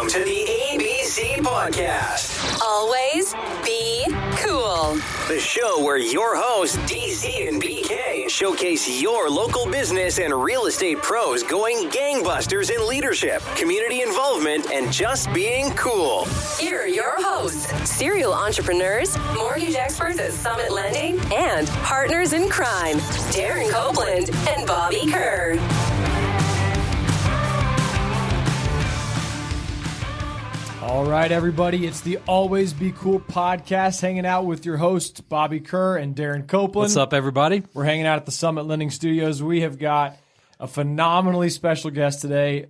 to the ABC Podcast. Always be cool. The show where your hosts, DC and BK, showcase your local business and real estate pros going gangbusters in leadership, community involvement, and just being cool. Here are your hosts, serial entrepreneurs, mortgage experts at Summit Lending, and partners in crime, Darren Copeland and Bobby Kerr. All right, everybody, it's the Always Be Cool podcast, hanging out with your hosts, Bobby Kerr and Darren Copeland. What's up, everybody? We're hanging out at the Summit Lending Studios. We have got a phenomenally special guest today.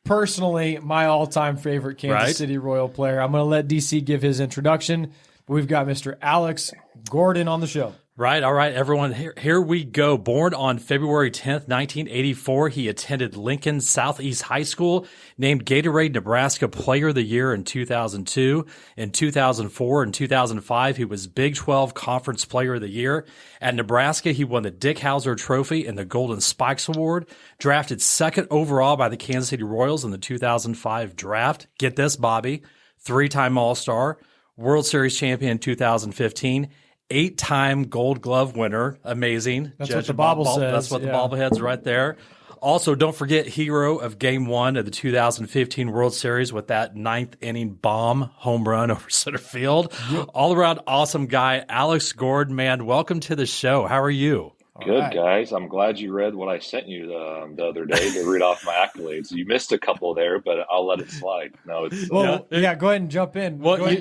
Personally, my all-time favorite Kansas City Royal player. I'm going to let DC give his introduction. We've got Mr. Alex Gordon on the show. Right. All right, everyone. Here we go. Born on February 10th, 1984, he attended Lincoln Southeast High School, named Gatorade Nebraska Player of the Year in 2002. In 2004 and 2005, he was Big 12 Conference Player of the Year. At Nebraska, he won the Dick Hauser Trophy and the Golden Spikes Award. Drafted second overall by the Kansas City Royals in the 2005 draft. Get this, Bobby. 3-time All-Star, World Series champion in 2015. 8-time Gold Glove winner. Amazing. That's what the bobble says. That's what the bobblehead's right there. Also, don't forget hero of Game 1 of the 2015 World Series with that 9th inning bomb home run over center field. Yep. All around awesome guy, Alex Gordon, man. Welcome to the show. How are you? Good, guys. I'm glad you read what I sent you the other day to read off my accolades. You missed a couple there, but I'll let it slide. No, it's go ahead and jump in. Well,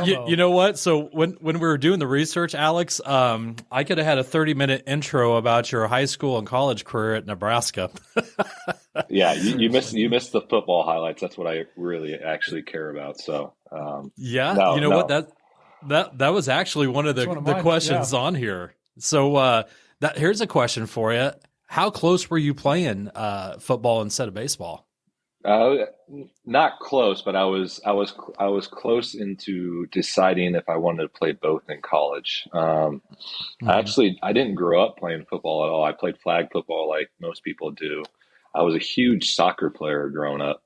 you know what? So when we were doing the research, Alex, I could have had a 30-minute intro about your high school and college career at Nebraska. Yeah, you missed the football highlights. That's what I really actually care about. So what that was actually one of the questions on here. So. Here's a question for you. How close were you playing football instead of baseball? Not close, but I was close into deciding if I wanted to play both in college. I didn't grow up playing football at all. I played flag football like most people do. I was a huge soccer player growing up.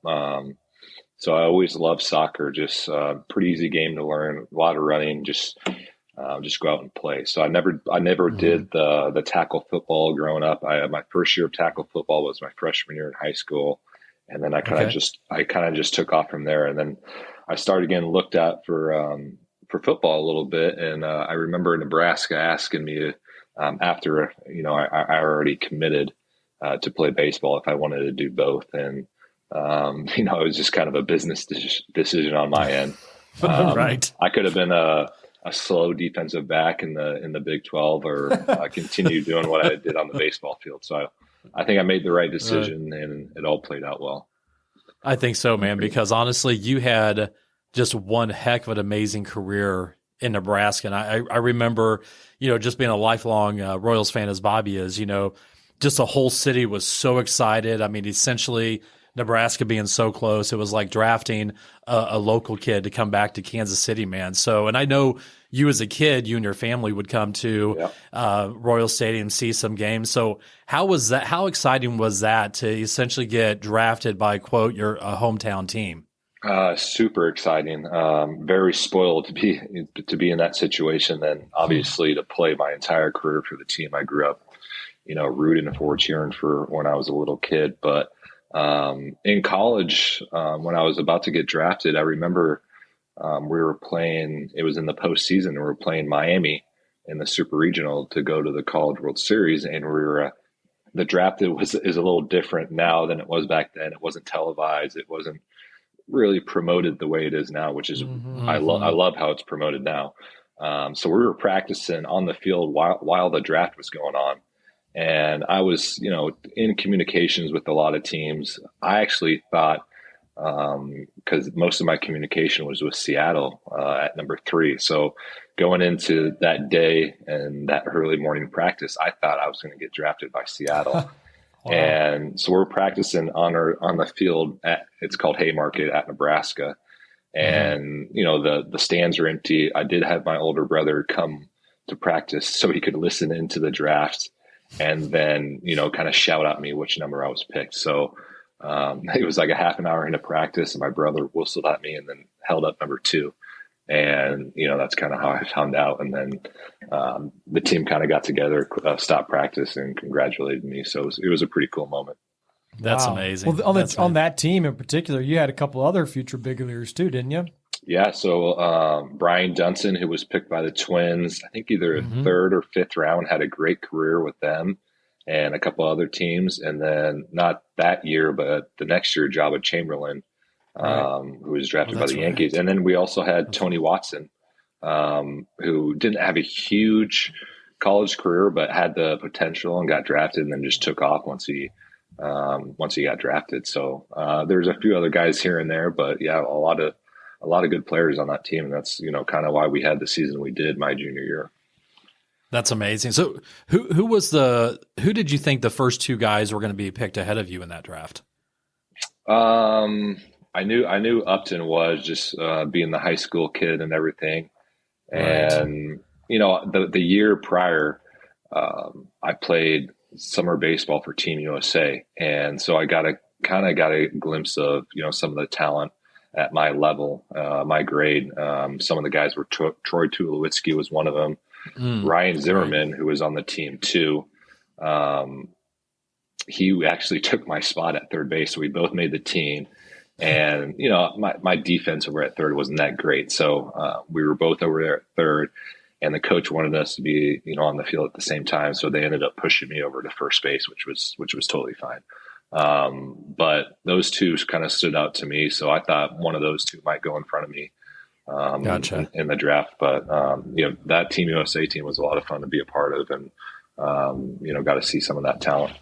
So I always loved soccer, just pretty easy game to learn, a lot of running, just go out and play. So I never did the tackle football growing up. My first year of tackle football was my freshman year in high school. And then I kind of just took off from there. And then I started getting looked at for football a little bit. And I remember Nebraska asking me after, I already committed to play baseball if I wanted to do both. And, it was just kind of a business decision on my end. Right. I could have been a slow defensive back in the Big 12, or continue doing what I did on the baseball field. So I think I made the right decision, and it all played out well. I think so, man, because honestly, you had just one heck of an amazing career in Nebraska. And I remember, just being a lifelong Royals fan as Bobby is, just the whole city was so excited. I mean, essentially Nebraska being so close, it was like drafting a local kid to come back to Kansas City, man. So, and I know you as a kid, you and your family would come to Royal Stadium, see some games. So how was that? How exciting was that to essentially get drafted by, quote, your hometown team? Super exciting. Very spoiled to be in that situation. And obviously to play my entire career for the team I grew up, rooting for, cheering for when I was a little kid. But in college, when I was about to get drafted, I remember we were playing, it was in the postseason, we were playing Miami in the Super Regional to go to the College World Series. And the draft is a little different now than it was back then. It wasn't televised. It wasn't really promoted the way it is now, which is, I love how it's promoted now. So we were practicing on the field while the draft was going on. And I was, in communications with a lot of teams. I actually thought, because most of my communication was with Seattle at number 3. So going into that day and that early morning practice, I thought I was going to get drafted by Seattle. Wow. And so we're practicing on the field it's called Haymarket at Nebraska. And, the stands are empty. I did have my older brother come to practice so he could listen into the draft and then, kind of shout at me which number I was picked. So It was like a half an hour into practice, and my brother whistled at me and then held up number 2. And, that's kind of how I found out. And then the team kind of got together, stopped practice, and congratulated me. So it was a pretty cool moment. That's amazing. Well, on that team in particular, you had a couple other future big leaguers too, didn't you? Yeah. So Brian Dunson, who was picked by the Twins, I think either a 3rd or 5th round, had a great career with them and a couple other teams. And then not that year, but the next year, Jabba Chamberlain, who was drafted by the Yankees. And then we also had Tony Watson, who didn't have a huge college career, but had the potential and got drafted and then just took off once he got drafted. So there's a few other guys here and there, but yeah, a lot of good players on that team. And that's, kind of why we had the season we did my junior year. That's amazing. So who did you think the first 2 guys were going to be picked ahead of you in that draft? I knew Upton was just being the high school kid and everything. And, the year prior, I played summer baseball for Team USA. And so I got a glimpse of, some of the talent at my level, my grade. Some of the guys were Troy Tulowitzki was one of them. Ryan Zimmerman, who was on the team too. He actually took my spot at third base. So we both made the team. And, my defense over at third wasn't that great. So we were both over there at third. And the coach wanted us to be, on the field at the same time. So they ended up pushing me over to first base, which was totally fine. But those 2 kind of stood out to me. So I thought one of those 2 might go in front of me in the draft. But, that Team USA team was a lot of fun to be a part of and, got to see some of that talent.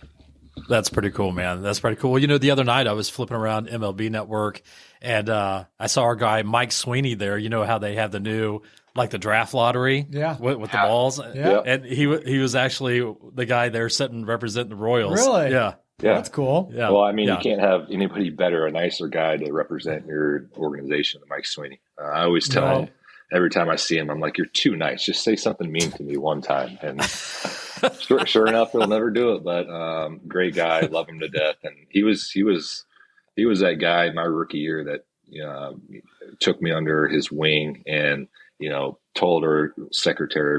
That's pretty cool, man. That's pretty cool. Well, the other night I was flipping around MLB Network and I saw our guy Mike Sweeney there. You know how they have the new the draft lottery with the balls? Yeah. And he was actually the guy there sitting representing the Royals. Really? Yeah. Yeah. That's cool. Yeah. Well, you can't have anybody better, a nicer guy to represent your organization than Mike Sweeney. I always tell him every time I see him, I'm like, you're too nice. Just say something mean to me one time. And sure enough, he'll never do it. But great guy, love him to death. And he was that guy my rookie year that took me under his wing and told our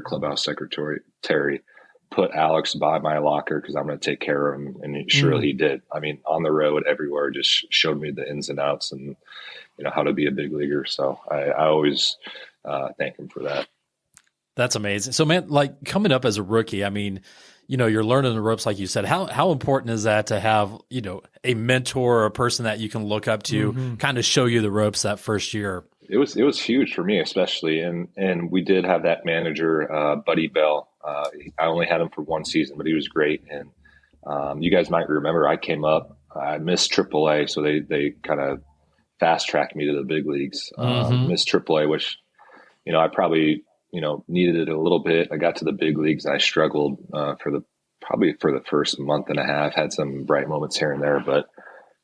clubhouse secretary, Terry, put Alex by my locker because I'm going to take care of him. And surely he did. On the road, everywhere, just showed me the ins and outs and how to be a big leaguer. So I always thank him for that. That's amazing. So, man, coming up as a rookie, you're learning the ropes, like you said. How important is that to have, a mentor or a person that you can look up to kind of show you the ropes that first year? It was huge for me, especially. And we did have that manager, Buddy Bell. I only had him for one season, but he was great. And you guys might remember I came up, I missed AAA. So they kind of fast tracked me to the big leagues, missed AAA, which, I probably, needed it a little bit. I got to the big leagues and I struggled for the first month and a half, had some bright moments here and there, but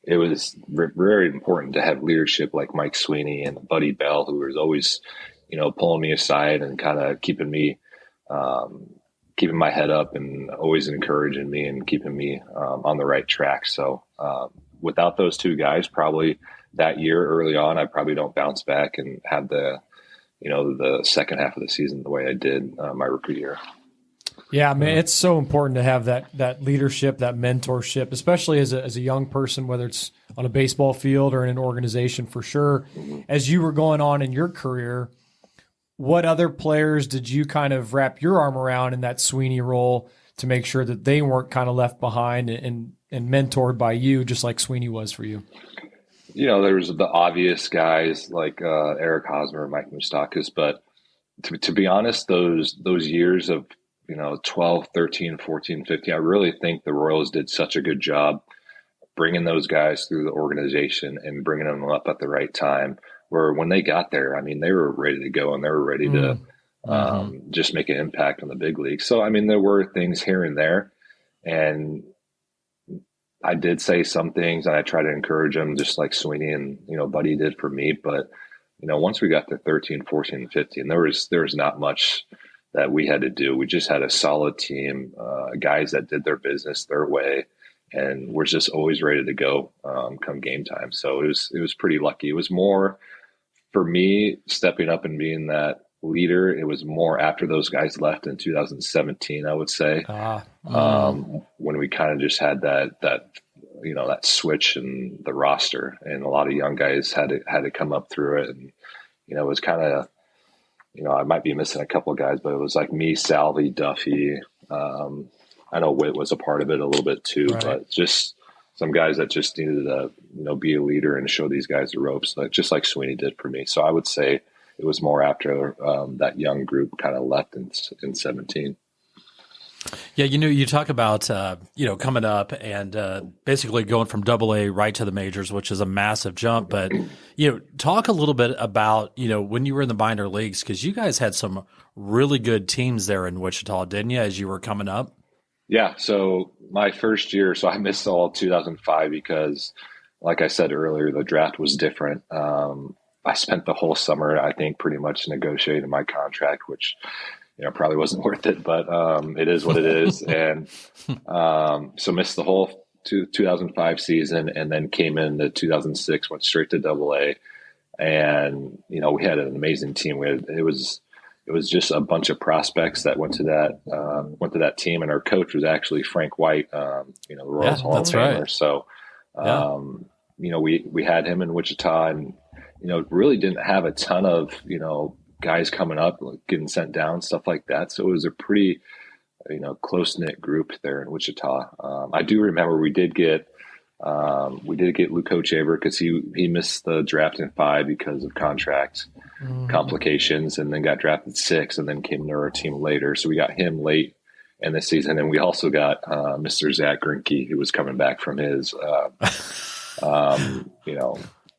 it was very important to have leadership like Mike Sweeney and Buddy Bell, who was always, pulling me aside and kind of keeping my head up and always encouraging me and keeping me on the right track. So without those 2 guys, probably that year early on, I probably don't bounce back and have the second half of the season the way I did my rookie year. Yeah, man, it's so important to have that leadership, that mentorship, especially as a young person, whether it's on a baseball field or in an organization for sure. As you were going on in your career, what other players did you kind of wrap your arm around in that Sweeney role to make sure that they weren't kind of left behind and mentored by you, just like Sweeney was for you? There's the obvious guys like Eric Hosmer, Mike Moustakas, but to be honest, those years of 12, 13, 14, 15, I really think the Royals did such a good job bringing those guys through the organization and bringing them up at the right time, where when they got there, they were ready to go and they were ready to just make an impact on the big league. So, there were things here and there, and I did say some things and I tried to encourage them just like Sweeney and, Buddy did for me. But, once we got to 13, 14, and 15, there was not much that we had to do. We just had a solid team, guys that did their business their way and we're just always ready to go come game time. So it was pretty lucky. It was more for me stepping up and being that leader. It was more after those guys left in 2017, I would say, when we kind of just had that switch in the roster, and a lot of young guys had to come up through it. And, it was kind of, I might be missing a couple of guys, but it was like me, Salvi, Duffy. I know Witt was a part of it a little bit too, right. But just some guys that just needed to, be a leader and show these guys the ropes, just like Sweeney did for me. So I would say it was more after that young group kind of left in 17. Yeah, you talk about coming up and basically going from AA right to the majors, which is a massive jump. But talk a little bit about when you were in the minor leagues, because you guys had some really good teams there in Wichita, didn't you? As you were coming up. Yeah. So my first year, I missed all 2005 because, like I said earlier, the draft was different. I spent the whole summer, I think, pretty much negotiating my contract, which probably wasn't worth it, but it is what it is. And so missed the whole 2005 season, and then came in the 2006, went straight to AA. And, we had an amazing team. It was just a bunch of prospects that went to that team. And our coach was actually Frank White, the Royals Hall of Famer. Right. So, we had him in Wichita, and, really didn't have a ton of, guys coming up, getting sent down, stuff like that. So it was a pretty, close-knit group there in Wichita. I do remember we did get Luke Hochaver because he missed the draft in 5 because of contract complications, and then got drafted 6, and then came to our team later. So we got him late in the season, and we also got Mr. Zach Greinke, who was coming back from his,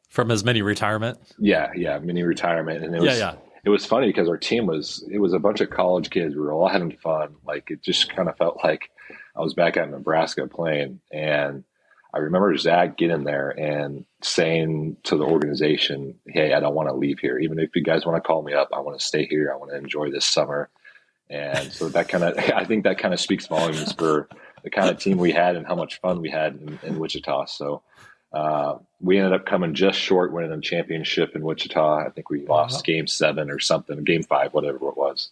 from his mini retirement. Yeah, mini retirement, and it was funny because our team was a bunch of college kids. We were all having fun. Like, it just kind of felt like I was back at Nebraska playing. And I remember Zach getting there and saying to the organization, "Hey, I don't want to leave here. Even if you guys want to call me up, I want to stay here. I want to enjoy this summer." And so I think that kind of speaks volumes for the kind of team we had and how much fun we had in Wichita. So we ended up coming just short, winning a championship in Wichita. I think we lost Game 7 or something, Game 5, whatever it was,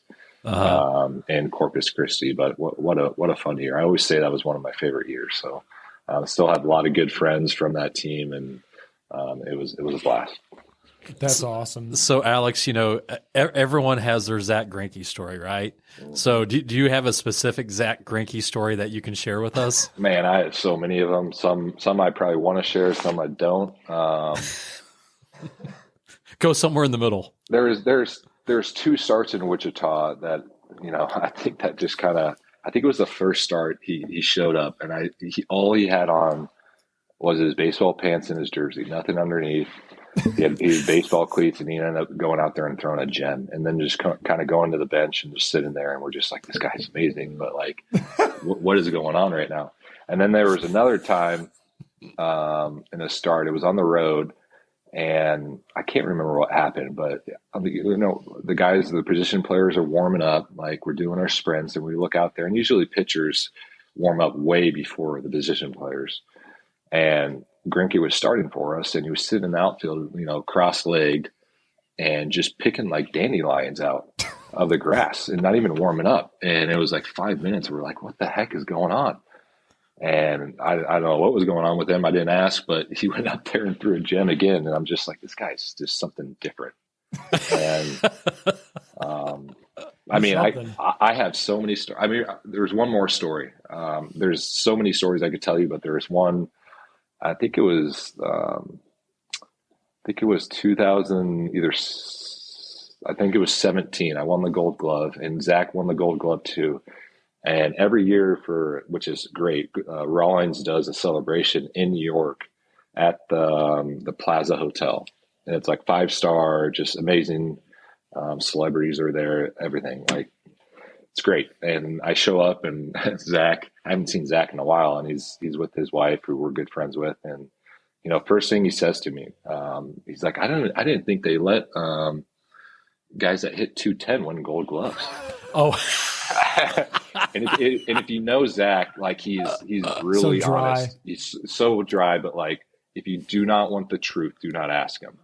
in Corpus Christi. But what a fun year! I always say that was one of my favorite years. So still have a lot of good friends from that team, and it was a blast. That's awesome. So, Alex, everyone has their Zach Greinke story, right? So do you have a specific Zach Greinke story that you can share with us? Man, I have so many of them. Some I probably want to share, some I don't. Go somewhere in the middle. There's 2 starts in Wichita that, I think that just kind of, I think it was the first start he showed up, and all he had on was his baseball pants and his jersey, nothing underneath. He had baseball cleats, and he ended up going out there and throwing a gem, and then just kind of going to the bench and just sitting there. And we're just like, this guy's amazing, but like, what is going on right now? And then there was another time in the start, it was on the road, and I can't remember what happened, but the guys, the position players are warming up, like we're doing our sprints, and we look out there, and usually pitchers warm up way before the position players. And Greinke was starting for us, and he was sitting in the outfield, cross-legged, and just picking like dandelions out of the grass and not even warming up. And it was like 5 minutes. We're like, what the heck is going on? And I don't know what was going on with him. I didn't ask, but he went up there and threw a gem again. And I'm just like, this guy's just something different. And I have so many stories. I mean, there's one more story. There's so many stories I could tell you, but there's one. I think it was 2000, I think it was 17. I won the Gold Glove, and Zach won the Gold Glove too. And every year which is great, Rawlings does a celebration in New York at the Plaza Hotel. And it's like 5-star, just amazing. Celebrities are there, everything. Like, it's great. And I show up, and Zach, I haven't seen Zach in a while, and he's with his wife, who we're good friends with. And, first thing he says to me, he's like, I didn't think they let guys that hit 210 win Gold Gloves. Oh, and if you know Zach, like he's really so dry. honest. He's so dry, but like if you do not want the truth, do not ask him.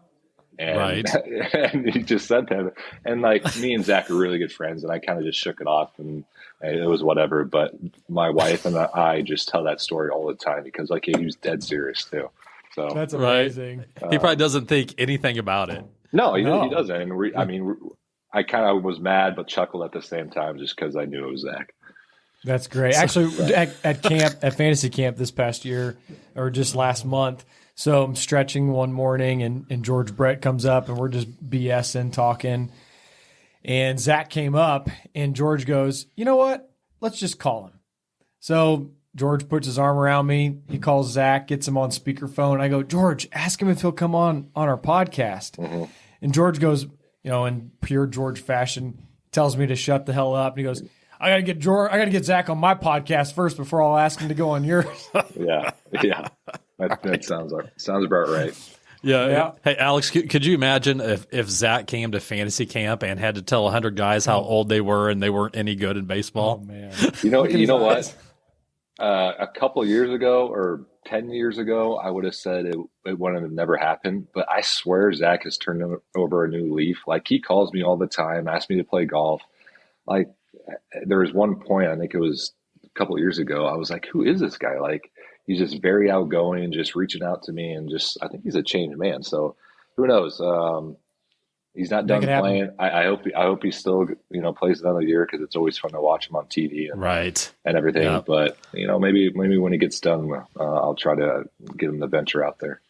And, right. And he just said that. And like me and Zach are really good friends, and I kind of just shook it off, and it was whatever. But my wife and I just tell that story all the time because like he was dead serious too. So That's amazing. Right. He probably doesn't think anything about it. No, he doesn't. And I kind of was mad but chuckled at the same time just because I knew it was Zach. That's great. Actually, at camp, at fantasy camp this past year, or just last month, so I'm stretching one morning, and George Brett comes up, and we're just BSing, talking. And Zach came up, and George goes, "You know what? Let's just call him." So George puts his arm around me. He calls Zach, gets him on speakerphone. I go, "George, ask him if he'll come on our podcast." Mm-hmm. And George goes, in pure George fashion, tells me to shut the hell up. And he goes, I gotta get Zach on my podcast first before I'll ask him to go on yours. Yeah. That sounds about right. Yeah. Hey, Alex, could you imagine if Zach came to fantasy camp and had to tell 100 guys how old they were and they weren't any good in baseball? Oh, man. You know what? A couple of years ago or 10 years ago, I would have said it wouldn't have never happened. But I swear Zach has turned over a new leaf. Like he calls me all the time, asks me to play golf. Like there was one point, I think it was a couple of years ago, I was like, who is this guy? Like he's just very outgoing, just reaching out to me, and just I think he's a changed man. So who knows? He's not done playing. I hope he still plays another year because it's always fun to watch him on TV and everything. Yeah. But maybe when he gets done, I'll try to get him to venture out there.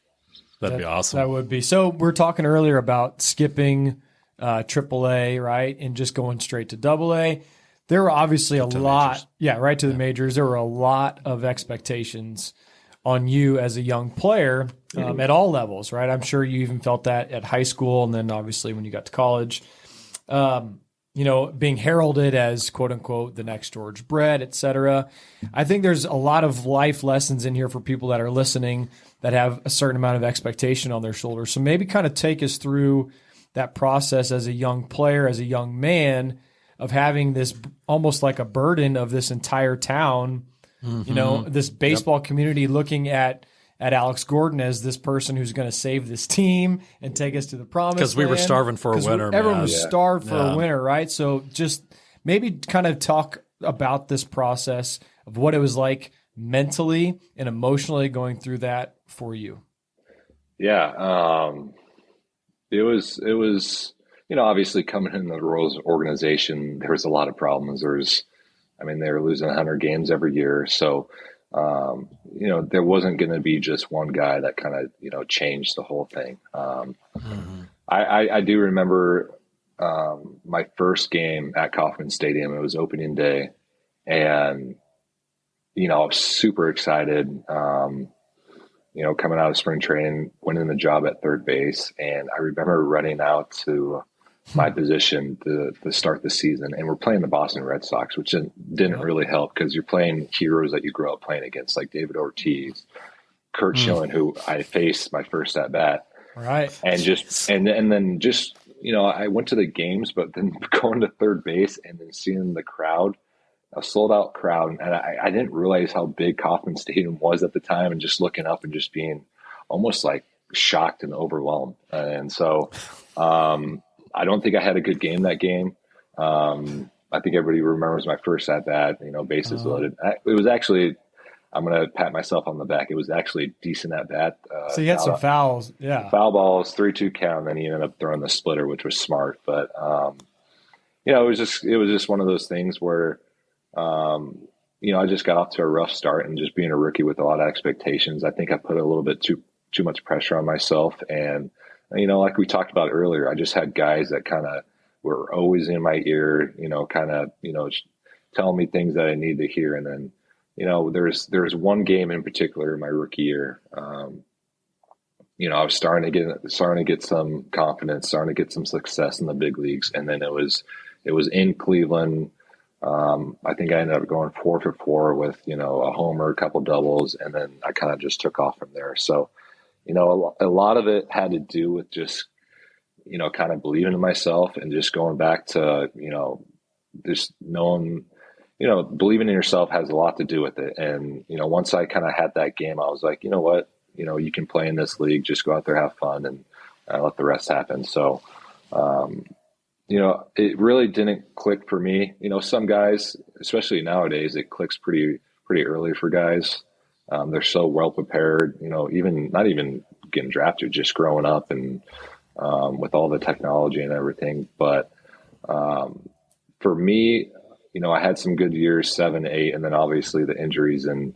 That'd be awesome. That would be. So we're talking earlier about skipping AAA, right, and just going straight to AA. There were obviously a lot, right to the majors. There were a lot of expectations on you as a young player at all levels, right? I'm sure you even felt that at high school, and then obviously when you got to college, being heralded as quote unquote the next George Brett, et cetera. I think there's a lot of life lessons in here for people that are listening that have a certain amount of expectation on their shoulders. So maybe kind of take us through that process as a young player, as a young man, of having this almost like a burden of this entire town, this baseball community looking at Alex Gordon as this person who's going to save this team and take us to the promised land. Because we were starving for a winner. Everyone was starved for a winner, right? So just maybe kind of talk about this process of what it was like mentally and emotionally going through that for you. Yeah. It was obviously coming in the Royals organization, there was a lot of problems. They were losing 100 games every year. So, there wasn't going to be just one guy that kind of, changed the whole thing. I do remember my first game at Copeland Stadium. It was opening day, and, I was super excited, coming out of spring training, winning the job at third base. And I remember running out to my position to start the season, and we're playing the Boston Red Sox, which didn't really help because you're playing heroes that you grew up playing against, like David Ortiz, Kurt Schilling, who I faced my first at bat, right? And then I went to the games, but then going to third base and then seeing the crowd, a sold out crowd, and I didn't realize how big Copeland Stadium was at the time, and just looking up and just being almost like shocked and overwhelmed, and so. I don't think I had a good game that game. I think everybody remembers my first at bat, bases loaded. It was actually, I'm going to pat myself on the back. It was actually a decent at bat. So you had some fouls. Yeah. Foul balls, 3-2 count. And then he ended up throwing the splitter, which was smart. But, it was just one of those things where, I just got off to a rough start, and just being a rookie with a lot of expectations, I think I put a little bit too much pressure on myself. And, like we talked about earlier, I just had guys that kind of were always in my ear, telling me things that I need to hear. And then, there's one game in particular in my rookie year. I was starting to get some confidence, starting to get some success in the big leagues. And then it was in Cleveland. I think I ended up going 4 for 4 with, a homer, a couple doubles, and then I kind of just took off from there. So, a lot of it had to do with just, kind of believing in myself and just going back to, just knowing, believing in yourself has a lot to do with it. And, once I kind of had that game, I was like, you know what, you can play in this league, just go out there, have fun, and let the rest happen. So, it really didn't click for me. Some guys, especially nowadays, it clicks pretty early for guys. They're so well prepared, even not even getting drafted, just growing up and with all the technology and everything. But for me, I had some good years, 7, 8, and then obviously the injuries in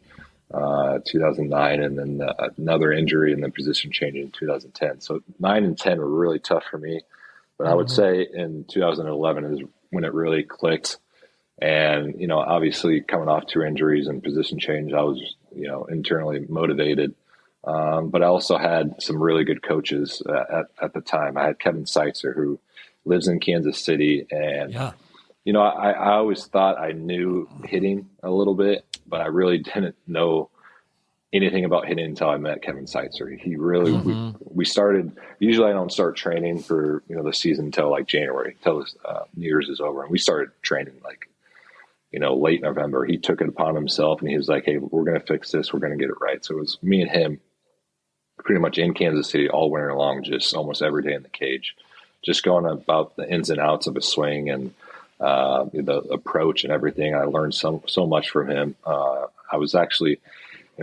2009, and then another injury and then position change in 2010. So 9 and 10 were really tough for me. But I would say in 2011 is when it really clicked. And, obviously coming off 2 injuries and position change, I was, internally motivated. But I also had some really good coaches at the time. I had Kevin Seitzer, who lives in Kansas City. And, I always thought I knew hitting a little bit, but I really didn't know anything about hitting until I met Kevin Seitzer. He really, we started, usually I don't start training for, the season until like January, until New Year's is over. And we started training like, late November. He took it upon himself and he was like, hey, we're going to fix this. We're going to get it right. So it was me and him pretty much in Kansas City all winter long, just almost every day in the cage, just going about the ins and outs of a swing and the approach and everything. I learned so much from him. I was actually,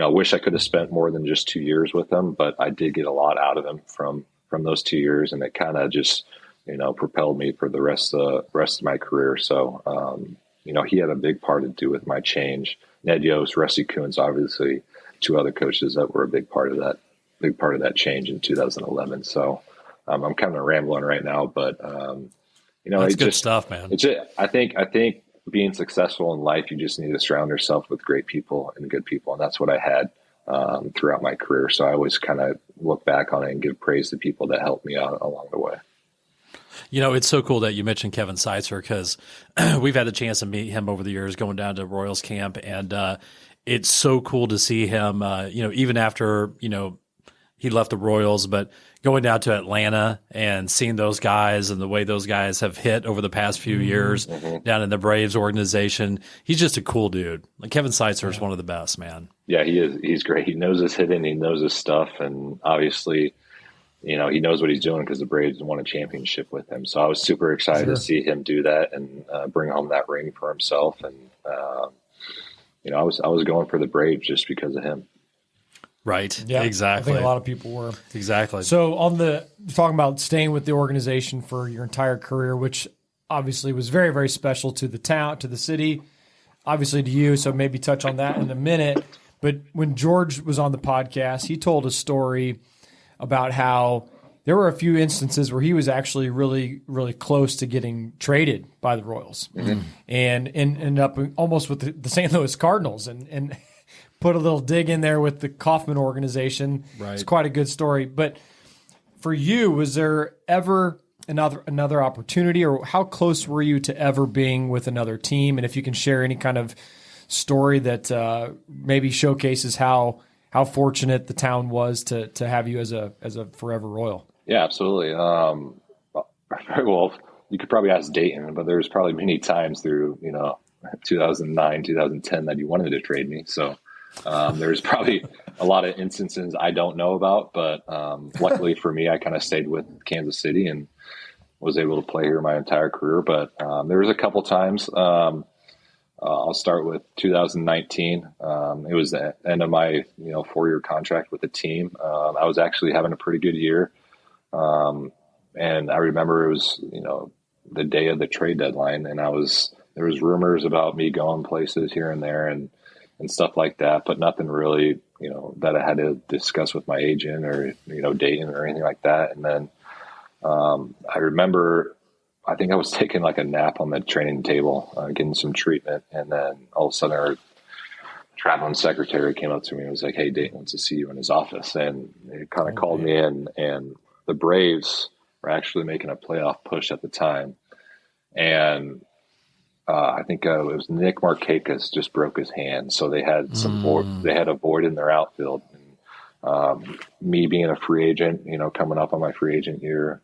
I wish I could have spent more than just 2 years with him, but I did get a lot out of him from those 2 years, and it kind of just, propelled me for the rest of my career. So, he had a big part to do with my change. Ned Yost, Rusty Kuntz, obviously 2 other coaches that were a big part of that change in 2011. So, I'm kind of rambling right now, but, that's good stuff, man. I think being successful in life, you just need to surround yourself with great people and good people. And that's what I had throughout my career. So I always kind of look back on it and give praise to people that helped me out along the way. It's so cool that you mentioned Kevin Seitzer, because we've had the chance to meet him over the years going down to Royals camp. And it's so cool to see him, even after, he left the Royals, but going down to Atlanta and seeing those guys and the way those guys have hit over the past few years down in the Braves organization. He's just a cool dude. Like Kevin Seitzer is one of the best, man. Yeah, he is. He's great. He knows his hitting. He knows his stuff. And obviously, he knows what he's doing because the Braves won a championship with him. So I was super excited to see him do that and bring home that ring for himself. And, I was going for the Braves just because of him. Right. Yeah, exactly. I think a lot of people were. Exactly. So talking about staying with the organization for your entire career, which obviously was very, very special to the town, to the city, obviously to you. So maybe touch on that in a minute. But when George was on the podcast, he told a story about how there were a few instances where he was actually really, really close to getting traded by the Royals and ended up almost with the St. Louis Cardinals and put a little dig in there with the Kaufman organization. Right. It's quite a good story. But for you, was there ever another opportunity, or how close were you to ever being with another team? And if you can share any kind of story that maybe showcases how fortunate the town was to have you as a forever Royal. Yeah, absolutely. Well, you could probably ask Dayton, but there's probably many times through 2009, 2010 that you wanted to trade me. So there's probably a lot of instances I don't know about, but luckily for me, I kind of stayed with Kansas City and was able to play here my entire career. But there was a couple times. I'll start with 2019. It was the end of my 4-year contract with the team. I was actually having a pretty good year, and I remember it was the day of the trade deadline, and there was rumors about me going places here and there and stuff like that, but nothing really, that I had to discuss with my agent or, Dayton or anything like that. And then I remember, I think I was taking like a nap on the training table, getting some treatment. And then all of a sudden our traveling secretary came up to me and was like, hey, Dayton wants to see you in his office. And he kind of called me in, and the Braves were actually making a playoff push at the time. And I think it was Nick Markakis just broke his hand, so they had they had a void in their outfield. And, me being a free agent, coming up on my free agent year,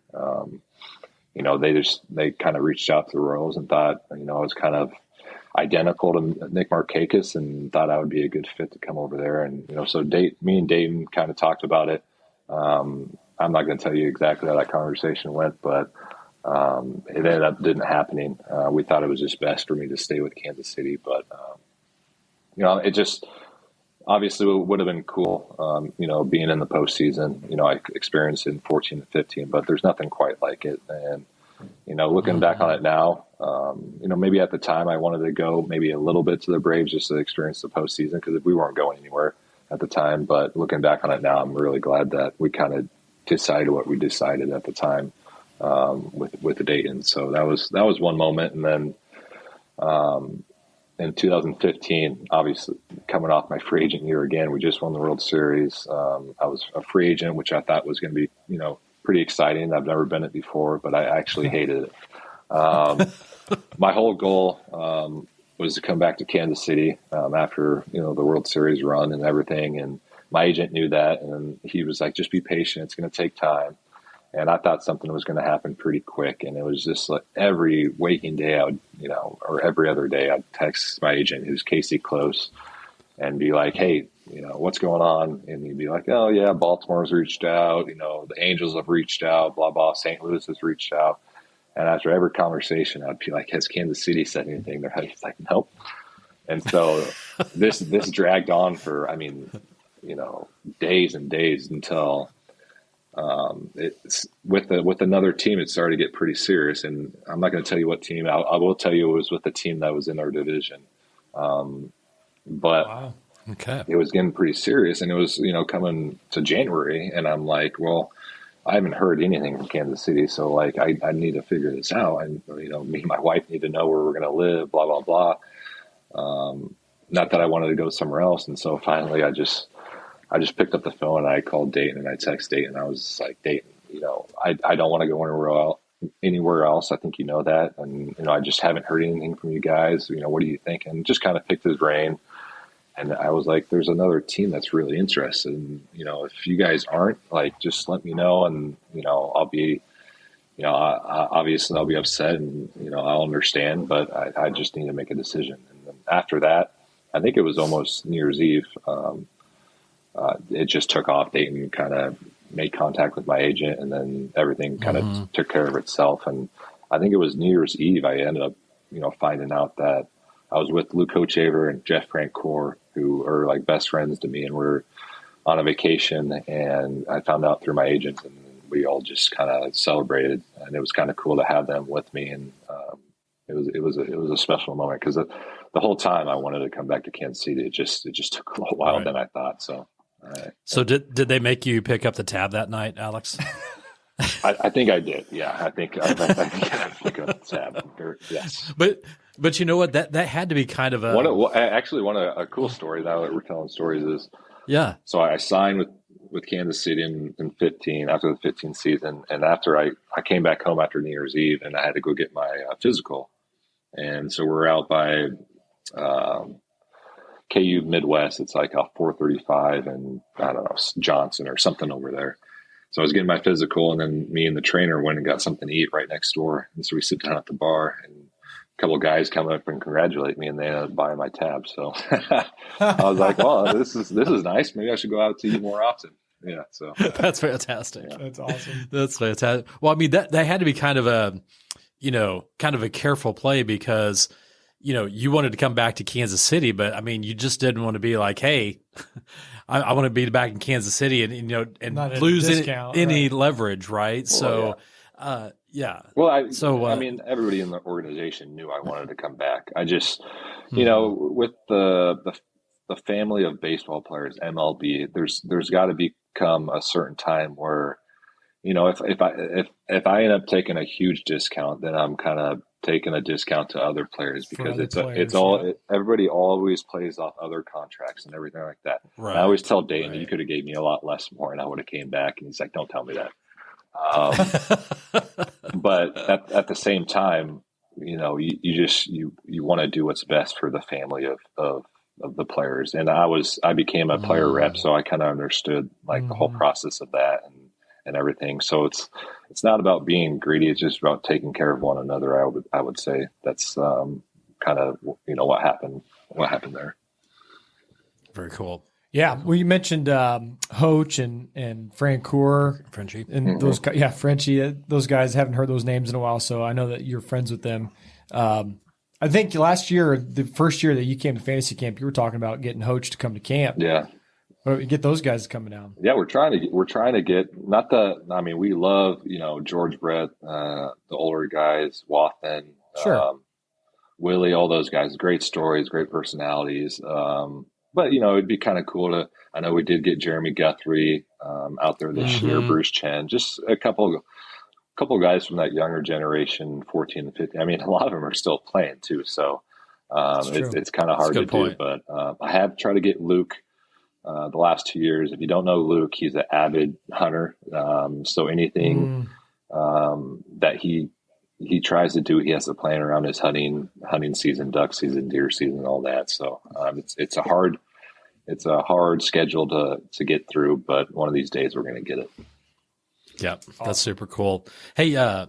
they kind of reached out to the Royals and thought, I was kind of identical to Nick Markakis and thought I would be a good fit to come over there. And, so me and Dayton kind of talked about it. I'm not going to tell you exactly how that conversation went, but it ended up didn't happening. We thought it was just best for me to stay with Kansas City, but it just obviously would have been cool, being in the postseason. I experienced it in 14 and 15, but there's nothing quite like it. And looking back on it now, maybe at the time I wanted to go maybe a little bit to the Braves just to experience the postseason because we weren't going anywhere at the time. But looking back on it now, I'm really glad that we kind of decided what we decided at the time with the Dayton. So that was one moment. And then in 2015, obviously coming off my free agent year again, we just won the World Series. I was a free agent, which I thought was going to be, pretty exciting. I've never been it before, but I actually hated it. My whole goal was to come back to Kansas City after the World Series run and everything. And my agent knew that, and he was like, "Just be patient. It's going to take time." And I thought something was going to happen pretty quick. And it was just like every waking day, I would, or every other day, I'd text my agent, who's Casey Close, and be like, "Hey, what's going on?" And he'd be like, "Oh yeah, Baltimore's reached out. The Angels have reached out. Blah blah. St. Louis has reached out." And after every conversation, I'd be like, "Has Kansas City said anything?" They're like, "Nope." And so this dragged on for, days and days until it's with another team. It started to get pretty serious, and I'm not going to tell you what team. I will tell you it was with the team that was in our division. But wow. Okay. It was getting pretty serious, and it was, coming to January, and I'm like, well, I haven't heard anything from Kansas City, so like I need to figure this out, and me and my wife need to know where we're going to live, blah blah blah. Not that I wanted to go somewhere else, and so finally I just picked up the phone and I called Dayton and I texted Dayton. And I was like, "Dayton, I don't want to go anywhere else. I think you know that, and I just haven't heard anything from you guys. What do you think?" And just kind of picked his brain. And I was like, "There's another team that's really interested. And, if you guys aren't, like, just let me know. And, I'll be, obviously I'll be upset and, I'll understand, but I just need to make a decision." And then after that, I think it was almost New Year's Eve. It just took off. Dayton kind of made contact with my agent, and then everything kind of took care of itself. And I think it was New Year's Eve, I ended up, finding out that I was with Luke Hochaver and Jeff Francoeur, who are like best friends to me, and we're on a vacation, and I found out through my agent, and we all just kind of celebrated, and it was kind of cool to have them with me. And it was a special moment because the whole time I wanted to come back to Kansas City. It just took a little while than I thought. So. So did they make you pick up the tab that night, Alex? I think I did. Yeah, I think I picked up the tab. Yes. But you know what? That had to be kind of a cool story now that we're telling stories is, yeah. So I signed with Kansas City in 15 after the 15 season, and after I came back home after New Year's Eve, and I had to go get my physical, and so we're out by KU Midwest. It's like a 435 and I don't know, Johnson or something over there. So I was getting my physical, and then me and the trainer went and got something to eat right next door. And so we sit down at the bar, and a couple of guys come up and congratulate me, and they ended up buying my tab. So I was like, "Well, this is nice. Maybe I should go out to eat more often." Yeah. So that's fantastic. Yeah. That's awesome. That's fantastic. Well, I mean, that had to be kind of a careful play because, you wanted to come back to Kansas City, but I mean, you just didn't want to be like, "Hey, I want to be back in Kansas City," and lose any leverage, right? Well, so, yeah. Well, I mean, everybody in the organization knew I wanted to come back. I just, with the family of baseball players, MLB, there's got to become a certain time where, if I end up taking a huge discount, then I'm kind of taking a discount to other players because everybody always plays off other contracts and everything like that. Right. I always tell Dayton, "You could have gave me a lot less more and I would have came back." And he's like, "Don't tell me that." But at the same time, you want to do what's best for the family of the players. And I became a player rep, so I kind of understood like the whole process of that. and everything. So it's not about being greedy. It's just about taking care of one another. I would say that's kind of, what happened there. Very cool. Yeah, well, you mentioned Hoach and Francoeur, Frenchie, and those guys. Yeah, Frenchie. Those guys, haven't heard those names in a while, so I know that you're friends with them. I think last year, the first year that you came to fantasy camp, you were talking about getting Hoach to come to camp. Yeah, get those guys coming down. Yeah, we're trying to get we love George Brett, the older guys, Wathan, sure. Willie, all those guys. Great stories, great personalities. But it'd be kind of cool to. I know we did get Jeremy Guthrie out there this year, Bruce Chen, just a couple guys from that younger generation, 14 and 15. I mean, a lot of them are still playing too, so it's kind of hard to do. But I have tried to get Luke the last 2 years. If you don't know Luke, he's an avid hunter. So anything that he tries to do, he has to plan around his hunting season, duck season, deer season, all that. So it's a hard schedule to get through, but one of these days we're going to get it. Yeah, that's super cool. Hey, do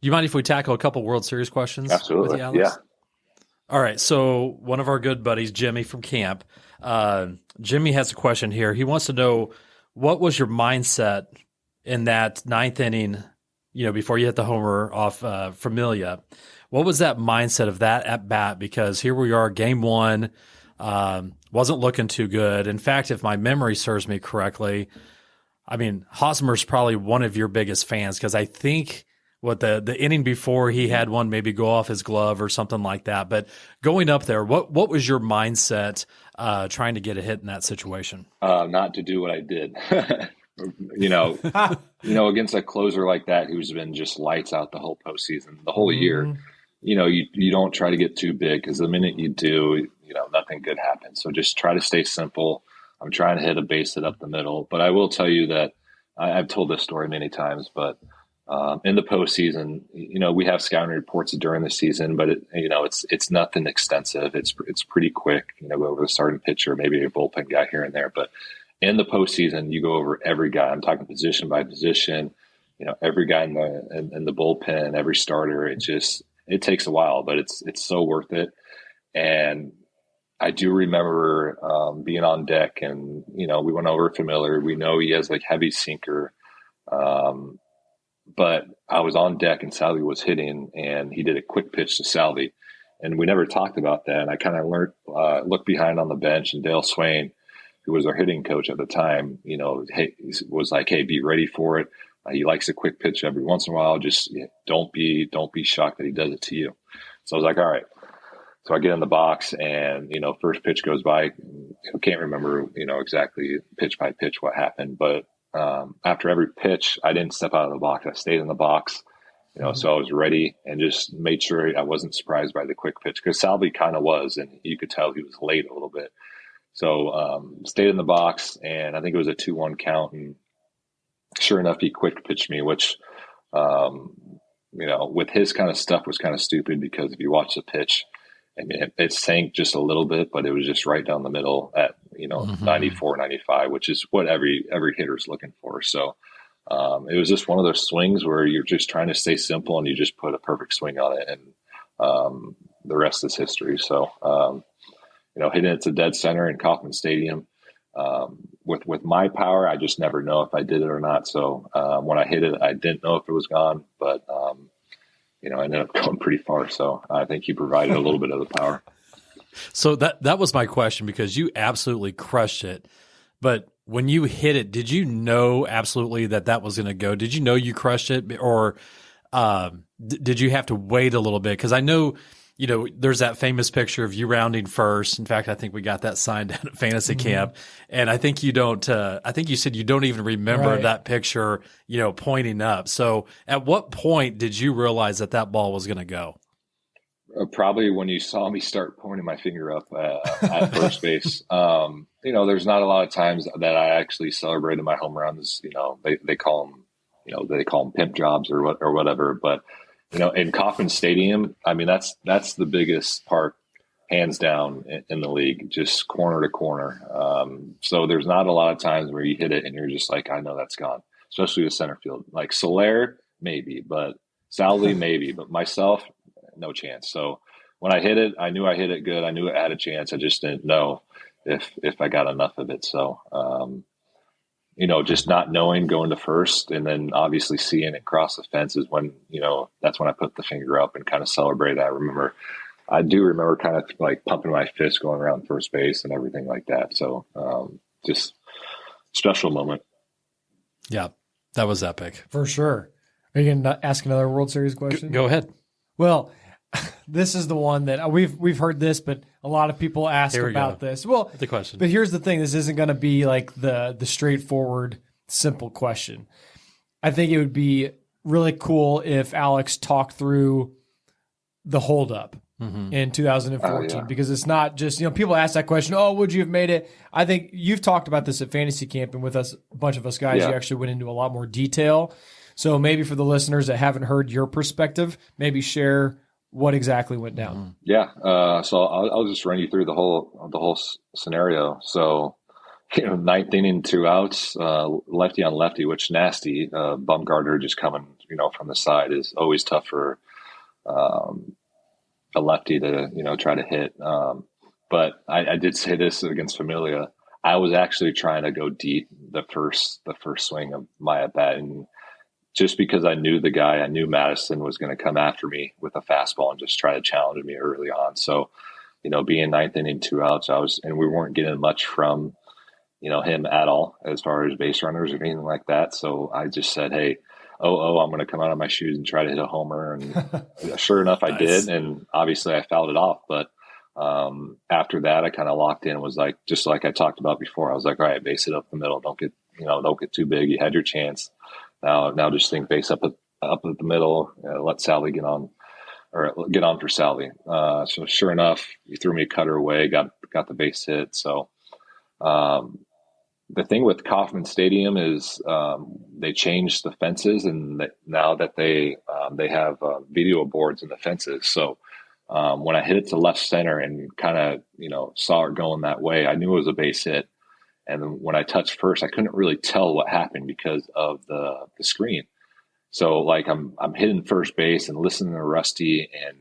you mind if we tackle a couple World Series questions? Absolutely. With you, Alex? Yeah. All right. So one of our good buddies, Jimmy from camp, Jimmy has a question here. He wants to know, what was your mindset in that ninth inning, before you hit the homer off Familia? What was that mindset of that at bat? Because here we are, game one, wasn't looking too good. In fact, if my memory serves me correctly, I mean, Hosmer's probably one of your biggest fans, because I think the inning before he had one maybe go off his glove or something like that. But going up there, what was your mindset trying to get a hit in that situation? Not to do what I did. Against a closer like that who's been just lights out the whole postseason, the whole year, you don't try to get too big, because the minute you do, nothing good happens. So just try to stay simple. I'm trying to hit a base hit up the middle. But I will tell you that I've told this story many times, but in the postseason, we have scouting reports during the season, but it's nothing extensive. It's pretty quick, go over the starting pitcher, maybe a bullpen guy here and there. But in the postseason, you go over every guy. I'm talking position by position, every guy in the bullpen, every starter. It takes a while, but it's so worth it. And I do remember being on deck, and we went over Familiar. We know he has heavy sinker, but I was on deck and Salvi was hitting, and he did a quick pitch to Salvi, and we never talked about that. And I kind of looked behind on the bench, and Dale Swain, who was our hitting coach at the time, was like, "Hey, be ready for it. He likes a quick pitch every once in a while. Just don't be shocked that he does it to you." So I was like, "All right." So I get in the box, and first pitch goes by. I can't remember exactly pitch by pitch what happened, but after every pitch, I didn't step out of the box. I stayed in the box, so I was ready and just made sure I wasn't surprised by the quick pitch, because Salvi kind of was, and you could tell he was late a little bit. So stayed in the box, and I think it was a 2-1 count, and sure enough, he quick pitched me, which with his kind of stuff was kind of stupid, because if you watch the pitch, I mean, it sank just a little bit, but it was just right down the middle at 94, 95, which is what every hitter's looking for. So it was just one of those swings where you're just trying to stay simple, and you just put a perfect swing on it, and the rest is history. So hitting it to dead center in Copeland Stadium, with my power, I just never know if I did it or not. So when I hit it, I didn't know if it was gone, but I ended up going pretty far. So I think he provided a little bit of the power. So that was my question, because you absolutely crushed it. But when you hit it, did you know absolutely that was going to go? Did you know you crushed it, or did you have to wait a little bit? Because I know, there's that famous picture of you rounding first. In fact, I think we got that signed at fantasy camp. And I think I think you said you don't even remember that picture, pointing up. So at what point did you realize that ball was going to go? Probably when you saw me start pointing my finger up at first base. There's not a lot of times that I actually celebrated my home runs. They call them, pimp jobs or whatever. But in Copeland Stadium, I mean, that's the biggest park, hands down, in the league, just corner to corner. So there's not a lot of times where you hit it and you're just like, I know that's gone. especially the center field. Like Soler, maybe, but Salvi, maybe, but myself, no chance. So when I hit it, I knew I hit it good. I knew it had a chance. I just didn't know if I got enough of it. So, just not knowing, going to first, and then obviously seeing it cross the fence is when, that's when I put the finger up and kind of celebrated. I do remember kind of like pumping my fist going around first base and everything like that. So just special moment. Yeah, that was epic. For sure. Are you going to ask another World Series question? Go ahead. Well, this is the one that we've heard this, but a lot of people ask about this. Well, the question. But here's the thing. This isn't going to be like the straightforward, simple question. I think it would be really cool if Alex talked through the holdup in 2014, because it's not just, people ask that question, would you have made it? I think you've talked about this at Fantasy Camp, and with us, a bunch of us guys, you actually went into a lot more detail. So maybe for the listeners that haven't heard your perspective, maybe share what exactly went down. Yeah. So I'll just run you through the whole scenario. So, ninth inning, 2 outs, lefty on lefty, which nasty. Bumgarner just coming, from the side is always tough for a lefty to, try to hit. But I did say this against Familia. I was actually trying to go deep the first swing of my at bat, and just because I knew the guy, I knew Madison was going to come after me with a fastball and just try to challenge me early on. So, being ninth inning, 2 outs, and we weren't getting much from, him at all as far as base runners or anything like that. So I just said, hey, I'm going to come out of my shoes and try to hit a homer. And sure enough, I did. And obviously I fouled it off. But after that, I kind of locked in, was like, just like I talked about before, I was like, all right, base it up the middle. Don't get too big. You had your chance. Now just think base up at the middle. Let Salvi get on for Salvi. So sure enough, he threw me a cutter away, got the base hit. So the thing with Kauffman Stadium is they changed the fences, and now that they have video boards in the fences. So when I hit it to left center and kind of saw it going that way, I knew it was a base hit. And when I touched first, I couldn't really tell what happened because of the screen. So like I'm hitting first base and listening to Rusty, and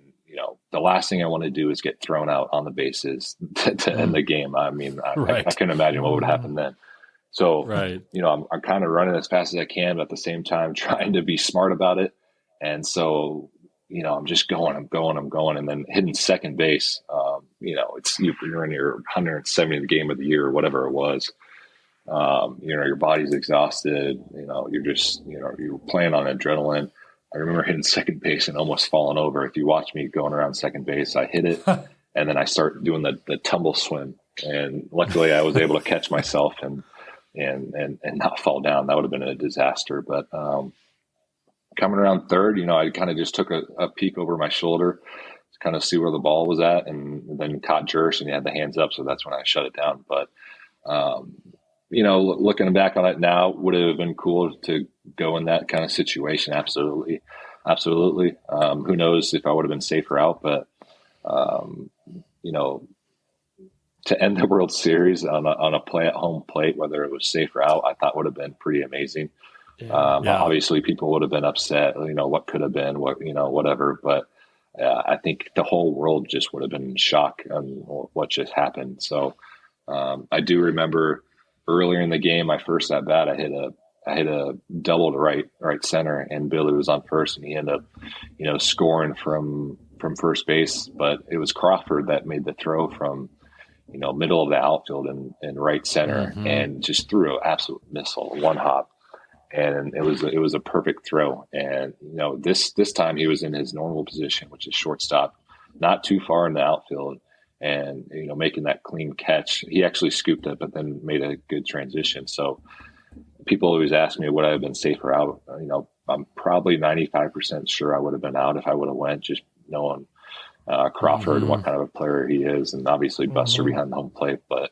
the last thing I want to do is get thrown out on the bases to end the game. I mean, I couldn't imagine what would happen then. So I'm kind of running as fast as I can, but at the same time trying to be smart about it. And so I'm just going, and then hitting second base. You're in your 170th game of the year, or whatever it was. Your body's exhausted. You're playing on adrenaline. I remember hitting second base and almost falling over. If you watch me going around second base, I hit it, and then I start doing the tumble swim. And luckily, I was able to catch myself and not fall down. That would have been a disaster, but. Coming around third, I kind of just took a peek over my shoulder to kind of see where the ball was at, and then caught Jersh, and he had the hands up. So that's when I shut it down. But, looking back on it now, would it have been cool to go in that kind of situation? Absolutely. Absolutely. Who knows if I would have been safer out, but, to end the World Series on a play at home plate, whether it was safe or out, I thought would have been pretty amazing. Obviously people would have been upset, what could have been, whatever. But I think the whole world just would have been in shock on what just happened. So I do remember earlier in the game, my first at bat, I hit a double to right center, and Billy was on first, and he ended up, scoring from first base. But it was Crawford that made the throw from, middle of the outfield and right center, and just threw an absolute missile, one hop. And it was a perfect throw. And, this time he was in his normal position, which is shortstop, not too far in the outfield, and, making that clean catch. He actually scooped it, but then made a good transition. So people always ask me, would I have been safer out? I'm probably 95% sure I would have been out if I would have went, just knowing Crawford, what kind of a player he is, and obviously Buster behind the home plate. But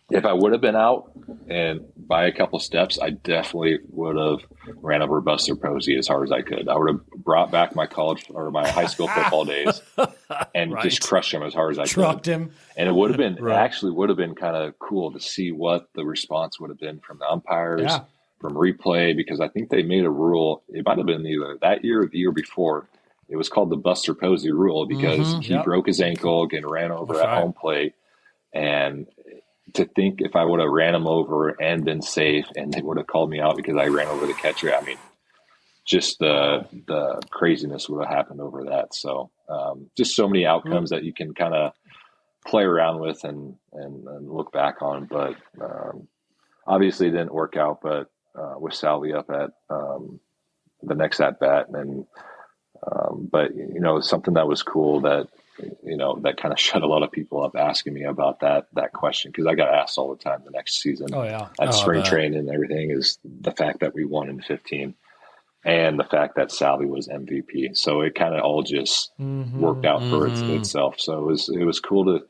if I would have been out and by a couple steps, I definitely would have ran over Buster Posey as hard as I could. I would have brought back my college or my high school football days and just crushed him as hard as I Trucked could. him. And it would have been, it actually would have been kind of cool to see what the response would have been from the umpires. replay, because I think they made a rule. It might have been either that year or the year before. It was called the Buster Posey rule because he broke his ankle, getting ran over at home plate. And to think if I would have ran him over and been safe and they would have called me out because I ran over the catcher, I mean, just the craziness would have happened over that. So just so many outcomes that you can kind of play around with and look back on. But obviously it didn't work out, but with Salvi up at the next at bat. And but, you know, something that was cool that, you know, that kind of shut a lot of people up asking me about that question, because I got asked all the time the next season at spring training and everything, is the fact that we won in 15 and the fact that Salvi was MVP. So it kind of all just worked out for itself. So it was cool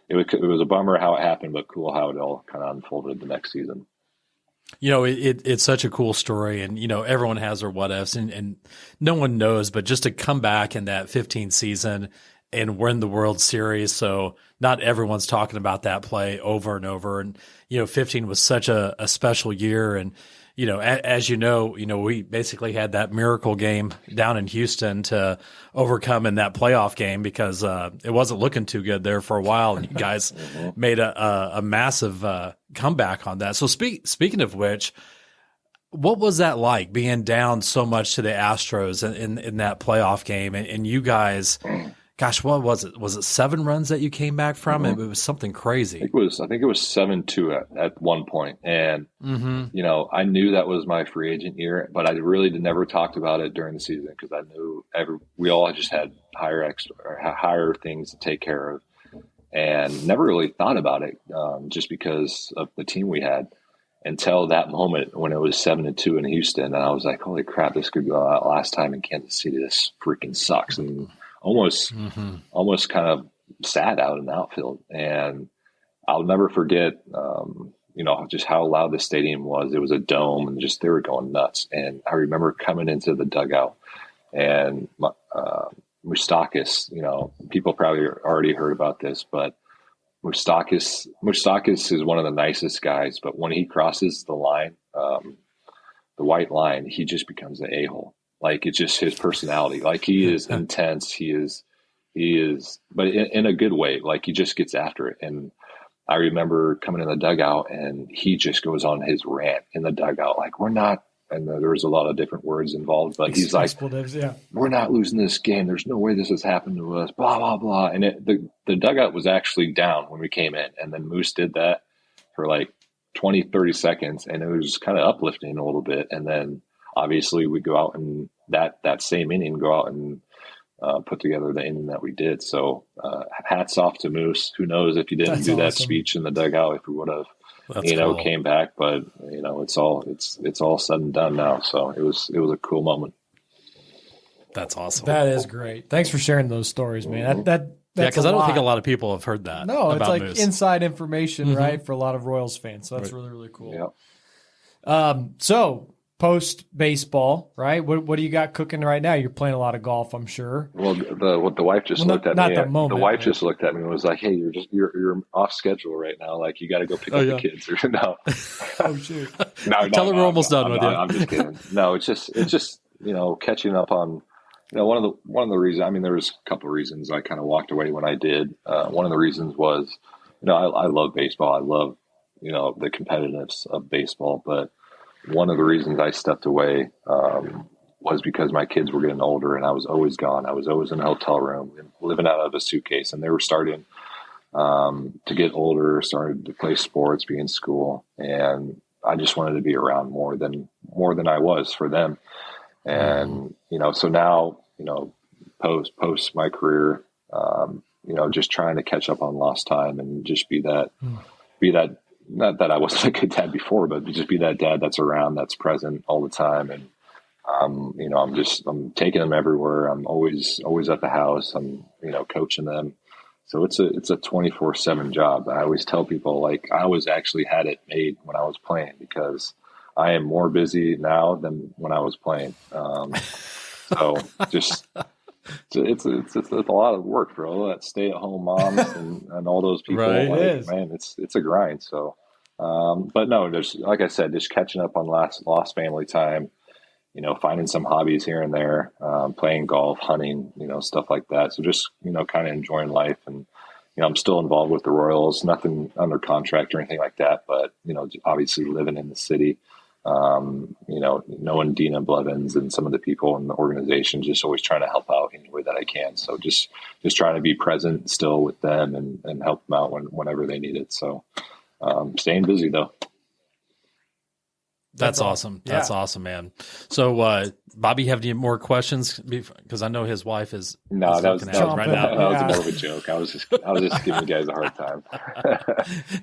it was a bummer how it happened, but cool how it all kind of unfolded the next season. You know, it's such a cool story, and, you know, everyone has their what ifs and no one knows, but just to come back in that 15 season and win the World Series. So not everyone's talking about that play over and over. And, you know, 15 was such a special year. And, you know, as you know, we basically had that miracle game down in Houston to overcome in that playoff game because it wasn't looking too good there for a while. And you guys made a massive comeback on that. So speaking of which, what was that like being down so much to the Astros in that playoff game? And you guys, gosh, what was it? Was it 7 runs that you came back from? It was something crazy. I think it was 7-2 at one point. And, you know, I knew that was my free agent year, but I really never talked about it during the season because I knew we all just had higher things to take care of and never really thought about it just because of the team we had until that moment when it was 7-2 in Houston. And I was like, holy crap, this could go out last time in Kansas City. This freaking sucks. And almost kind of sad out in the outfield. And I'll never forget, you know, just how loud the stadium was. It was a dome and just, they were going nuts. And I remember coming into the dugout and Moustakas, you know, people probably already heard about this, but Moustakas is one of the nicest guys, but when he crosses the line, the white line, he just becomes an a-hole. Like, it's just his personality. Like, he is intense. He is, but in a good way. Like, he just gets after it. And I remember coming in the dugout and he just goes on his rant in the dugout. Like, we're not, and there was a lot of different words involved, but he's like, we're not losing this game. There's no way this has happened to us, blah, blah, blah. And the dugout was actually down when we came in. And then Moose did that for like 20, 30 seconds. And it was kind of uplifting a little bit. And then obviously we go out and that same inning, go out and put together the inning that we did. So hats off to Moose. Who knows if he didn't do that speech in the dugout, if we would have, cool. Came back. But, you know, it's all said and done now. So it was a cool moment. That's awesome. That is great. Thanks for sharing those stories, man. That's because I don't think a lot of people have heard that. No, it's like Moose. Inside information, right, for a lot of Royals fans. So that's really, really cool. Yeah. So post baseball, right? What do you got cooking right now? You're playing a lot of golf, I'm sure. Well, the wife just looked at me. Not the moment. The wife just looked at me and was like, "Hey, you're off schedule right now. Like, you got to go pick up the kids." Or no. Oh shoot. No, tell her we're almost done with you. I'm just kidding. No, it's just you know, catching up on. You know, one of the reasons. I mean, there was a couple of reasons I kind of walked away when I did. One of the reasons was, you know, I love baseball. I love, you know, the competitiveness of baseball, but one of the reasons I stepped away was because my kids were getting older and I was always gone. I was always in a hotel room and living out of a suitcase, and they were starting to get older, started to play sports, be in school. And I just wanted to be around more than I was for them. And, you know, so now, you know, post my career, you know, just trying to catch up on lost time and just be that, not that I wasn't a good dad before, but just be that dad that's around, that's present all the time. And, you know, I'm taking them everywhere. I'm always at the house. I'm, you know, coaching them. So it's a 24/7 job. I always tell people, like, I always actually had it made when I was playing, because I am more busy now than when I was playing. So just, it's a lot of work for all that stay-at-home moms and all those people. Right. Like, man, it's a grind. So But no, there's, like I said, just catching up on lost family time, finding some hobbies here and there, playing golf, hunting, stuff like that. So just, kind of enjoying life. And, I'm still involved with the Royals, nothing under contract or anything like that, but, obviously living in the city, knowing Dina Blevins and some of the people in the organization, just always trying to help out any way that I can. So just trying to be present still with them and help them out whenever they need it. So staying busy though. That's awesome. That's awesome, man. So, Bobby, have any more questions? Because I know his wife is that was right now. That was more of a joke. I was just giving you guys a hard time.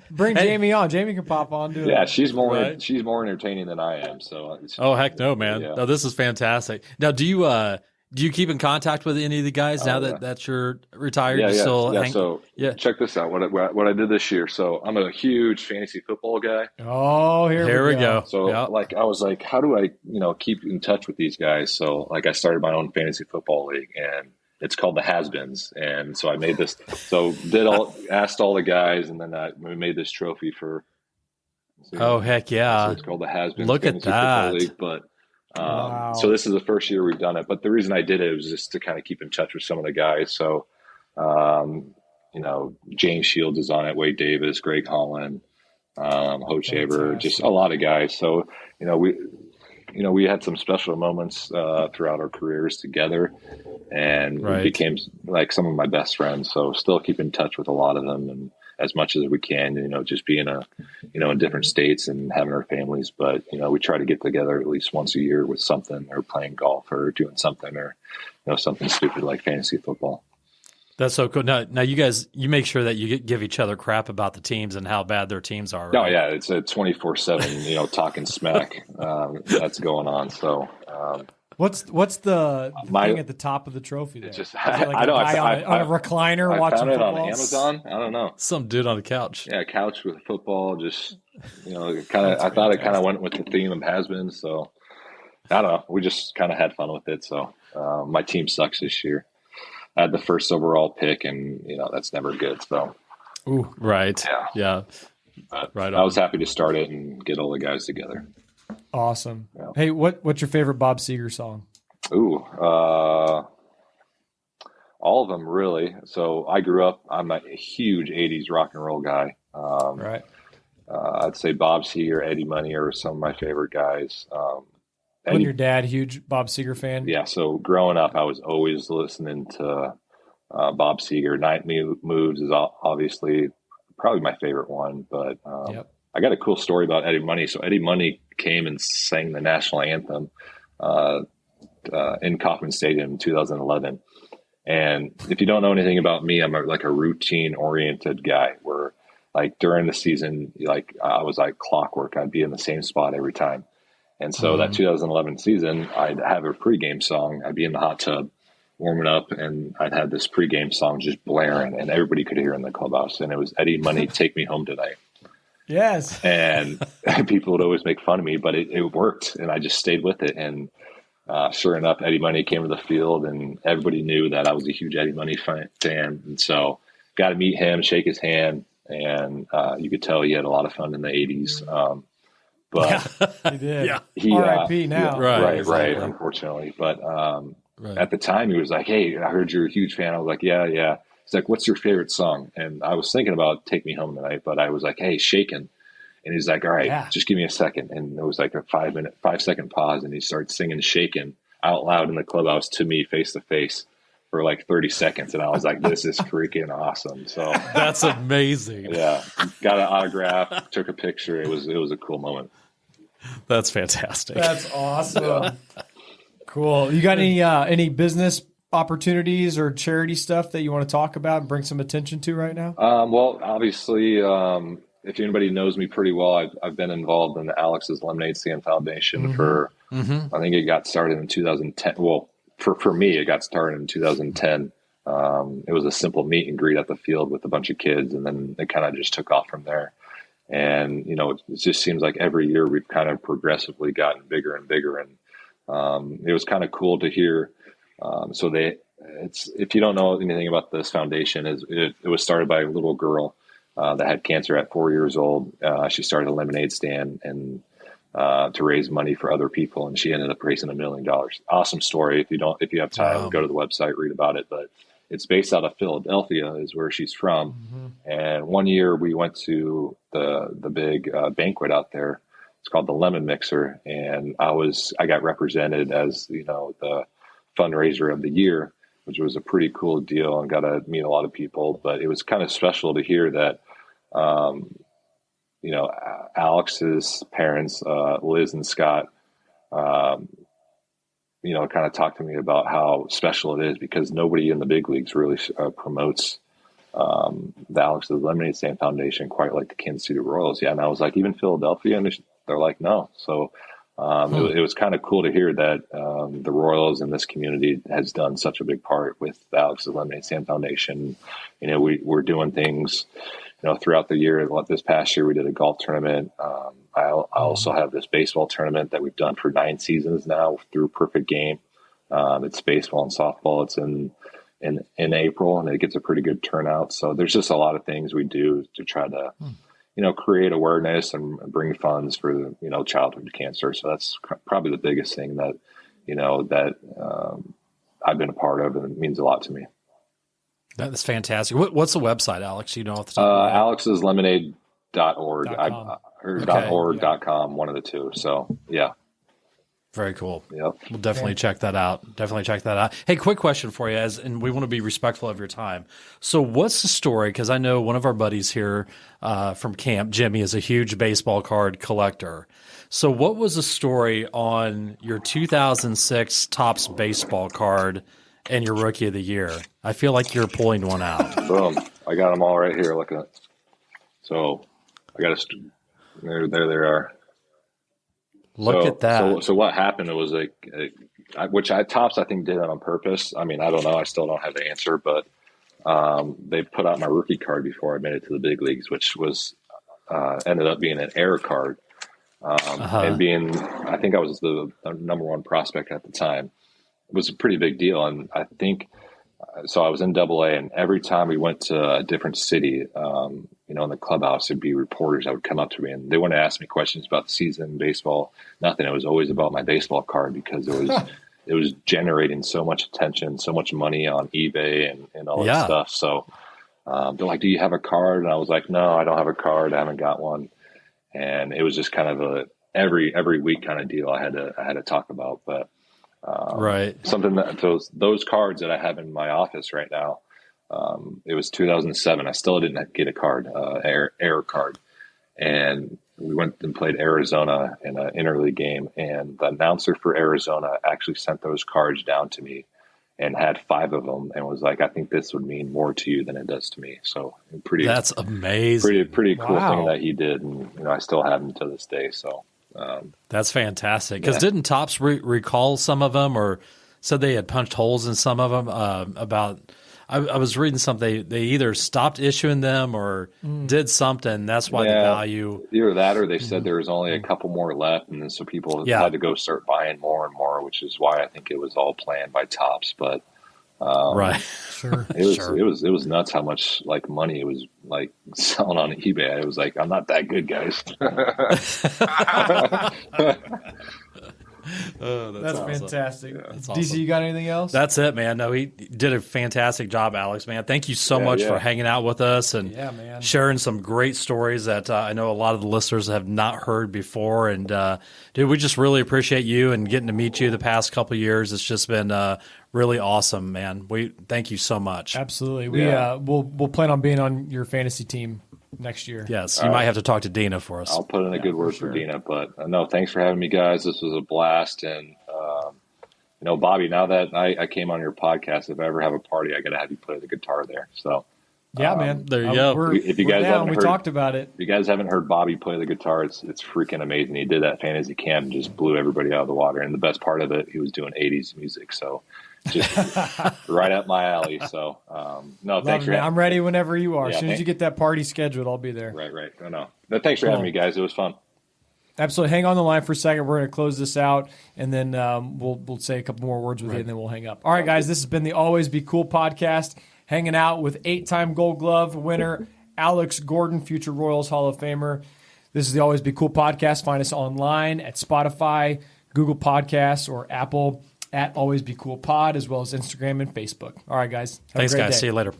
Bring Jamie on. Jamie can pop on. She's more entertaining than I am. So. Oh heck no, man! Yeah. No, this is fantastic. Now, do you keep in contact with any of the guys now that you're retired? So check this out. What I did this year. So I'm a huge fantasy football guy. Oh, here we go. So I was like, how do I, keep in touch with these guys? So I started my own fantasy football league, and it's called the Has-Beens. And so I made this. So asked all the guys, and then we made this trophy for. Oh heck yeah! So it's called the Has-Beens. Look at that. League, but. So this is the first year we've done it, but the reason I did it was just to kind of keep in touch with some of the guys. So, James Shields is on it, Wade Davis, Greg Holland, Hochaber, just a lot of guys. So, we had some special moments throughout our careers together, and we became like some of my best friends. So still keep in touch with a lot of them, and as much as we can, just being in different states and having our families. But, we try to get together at least once a year with something, or playing golf, or doing something, or, something stupid like fantasy football. That's so cool. Now you guys, you make sure that you give each other crap about the teams and how bad their teams are. Right? Oh yeah. It's a 24/7, talking smack, that's going on. So, What's the thing at the top of the trophy there? It's just, I know. On a recliner watching found it football? on Amazon. I don't know. Some dude on a couch. Yeah, couch with football. Just, I thought it kind of went with the theme of Has-Been. So, I don't know. We just kind of had fun with it. So, my team sucks this year. I had the first overall pick, and, that's never good. So, ooh, right. Yeah. Right. I was happy to start it and get all the guys together. Awesome. Yeah. Hey, what's your favorite Bob Seger song? Ooh, all of them really. So I grew up, I'm a huge 80s rock and roll guy. Right. I'd say Bob Seger, Eddie Money are some of my favorite guys. Wasn't your dad huge Bob Seger fan? Yeah. So growing up, I was always listening to Bob Seger. Night Moves is obviously probably my favorite one, but I got a cool story about Eddie Money. So Eddie Money came and sang the national anthem in Copeland Stadium in 2011. And if you don't know anything about me, I'm like a routine-oriented guy where, like, during the season, like, I was like clockwork. I'd be in the same spot every time. And so that 2011 season, I'd have a pregame song. I'd be in the hot tub warming up, and I'd have this pregame song just blaring, and everybody could hear in the clubhouse. And it was Eddie Money, Take Me Home Tonight. Yes. And people would always make fun of me, but it worked, and I just stayed with it. And sure enough, Eddie Money came to the field, and everybody knew that I was a huge Eddie Money fan. And so got to meet him, shake his hand, and you could tell he had a lot of fun in the 80s. But he did. Yeah. He, R.I.P. now. Right, exactly. unfortunately. But at the time, he was like, "Hey, I heard you're a huge fan." I was like, "Yeah." He's like, "What's your favorite song?" And I was thinking about Take Me Home Tonight, but I was like, "Hey, Shakin'." And he's like, "All right, just give me a second." And it was like a 5-second pause, and he started singing Shakin' out loud in the clubhouse to me face to face for like 30 seconds. And I was like, this is freaking awesome. So that's amazing. Yeah. Got an autograph, took a picture. It was a cool moment. That's fantastic. That's awesome. Yeah. Cool. You got any business opportunities or charity stuff that you want to talk about and bring some attention to right now? Well, obviously, if anybody knows me pretty well, I've been involved in the Alex's Lemonade Stand Foundation for, I think it got started in 2010. Well, for me, it got started in 2010. It was a simple meet and greet at the field with a bunch of kids, and then it kind of just took off from there. And, it just seems like every year we've kind of progressively gotten bigger and bigger. And it was kind of cool to hear. If you don't know anything about this foundation, it was started by a little girl that had cancer at 4 years old. She started a lemonade stand and to raise money for other people, and she ended up raising $1 million. Awesome story. If you have time, go to the website, read about it. But it's based out of Philadelphia, is where she's from. Mm-hmm. And one year we went to the big banquet out there. It's called the Lemon Mixer, and I got represented as the fundraiser of the year, which was a pretty cool deal, and got to meet a lot of people. But it was kind of special to hear that. Alex's parents, Liz and Scott, kind of talked to me about how special it is, because nobody in the big leagues really promotes the Alex's Lemonade Stand Foundation quite like the Kansas City Royals. Yeah, and I was like, even Philadelphia, and they're like, no. So it was kind of cool to hear that the Royals in this community has done such a big part with the Alex's Lemonade Stand Foundation. We're doing things throughout the year. This past year, we did a golf tournament. I also have this baseball tournament that we've done for 9 seasons now through Perfect Game. It's baseball and softball. It's in April, and it gets a pretty good turnout. So there's just a lot of things we do to try to, create awareness and bring funds for, childhood cancer. So that's probably the biggest thing that, I've been a part of, and it means a lot to me. That's fantastic. What's the website, Alex? Off the top alexslemonade.org or .com, one of the two. So, yeah. Very cool. Yep. We'll definitely check that out. Hey, quick question for you, and we want to be respectful of your time. So what's the story? Because I know one of our buddies here from camp, Jimmy, is a huge baseball card collector. So what was the story on your 2006 Topps baseball card and your Rookie of the Year? I feel like you're pulling one out. Boom. I got them all right here. Look at it. So I got there they are. Look at that. So what happened? It was Topps, I think, did it on purpose. I mean, I don't know. I still don't have the answer, but they put out my rookie card before I made it to the big leagues, which was ended up being an error card. And being, I think I was the number 1 prospect at the time. It was a pretty big deal. And I think, so I was in AA, and every time we went to a different city, in the clubhouse, there'd be reporters that would come up to me, and they wouldn't ask me questions about the season, baseball, nothing. It was always about my baseball card, because it was generating so much attention, so much money on eBay and all that stuff. So they're like, do you have a card? And I was like, no, I don't have a card. I haven't got one. And it was just kind of a every week kind of deal I had to talk about. But right. Something that those cards that I have in my office right now, it was 2007. I still didn't get a card, error card. And we went and played Arizona in an interleague game. And the announcer for Arizona actually sent those cards down to me and had 5 of them, and was like, I think this would mean more to you than it does to me. So that's amazing. Pretty cool thing that he did. And, I still have them to this day. So, that's fantastic. Because didn't Topps recall some of them, or said they had punched holes in some of them? I was reading something. They either stopped issuing them or did something. That's why the value. Either that, or they said there was only a couple more left, and then so people had to go start buying more and more, which is why I think it was all planned by Topps. But right, sure, it was nuts how much money it was selling on eBay. It was like, I'm not that good, guys. Oh, that's awesome. Fantastic. Yeah, that's DC, awesome. You got anything else? That's it, man. No, he did a fantastic job, Alex, man. Thank you so much for hanging out with us and sharing some great stories that I know a lot of the listeners have not heard before. And, dude, we just really appreciate you and getting to meet you the past couple of years. It's just been really awesome, man. We thank you so much. Absolutely. We'll plan on being on your fantasy team next year. Yes, you might have to talk to Dina for us. I'll put in a good word for Dina, but no, thanks for having me, guys. This was a blast. And, Bobby, now that I came on your podcast, if I ever have a party, I got to have you play the guitar there. So, man, there you go. If you guys haven't heard, talked about it. If you guys haven't heard Bobby play the guitar, it's freaking amazing. He did that fantasy camp and just blew everybody out of the water. And the best part of it, he was doing 80s music. So, just right up my alley. So, no, thanks for having me. I'm ready whenever you are. As soon as you get that party scheduled, I'll be there. Right. No. Thanks for having me, guys. It was fun. Absolutely. Hang on the line for a second. We're going to close this out, and then we'll say a couple more words with you, and then we'll hang up. All right, guys, this has been the Always Be Cool podcast, hanging out with 8-time Gold Glove winner Alex Gordon, future Royals Hall of Famer. This is the Always Be Cool podcast. Find us online at Spotify, Google Podcasts, or Apple at Always Be Cool Pod, as well as Instagram and Facebook. All right, guys. Thanks, guys. See you later.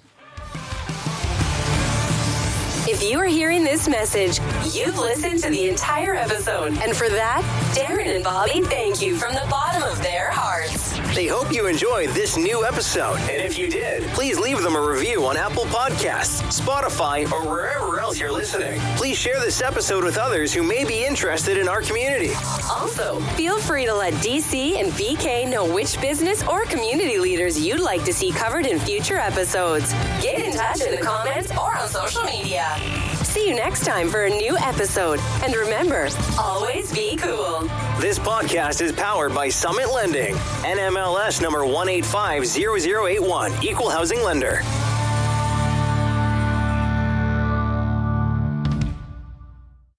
If you are hearing this message, you've listened to the entire episode. And for that, Darren and Bobby thank you from the bottom of their hearts. They hope you enjoyed this new episode. And if you did, please leave them a review on Apple Podcasts, Spotify, or wherever else you're listening. Please share this episode with others who may be interested in our community. Also, feel free to let DC and BK know which business or community leaders you'd like to see covered in future episodes. Get in touch in the comments or on social media. See you next time for a new episode. And remember, always be cool. This podcast is powered by Summit Lending, NMLS number 1850081, Equal Housing Lender.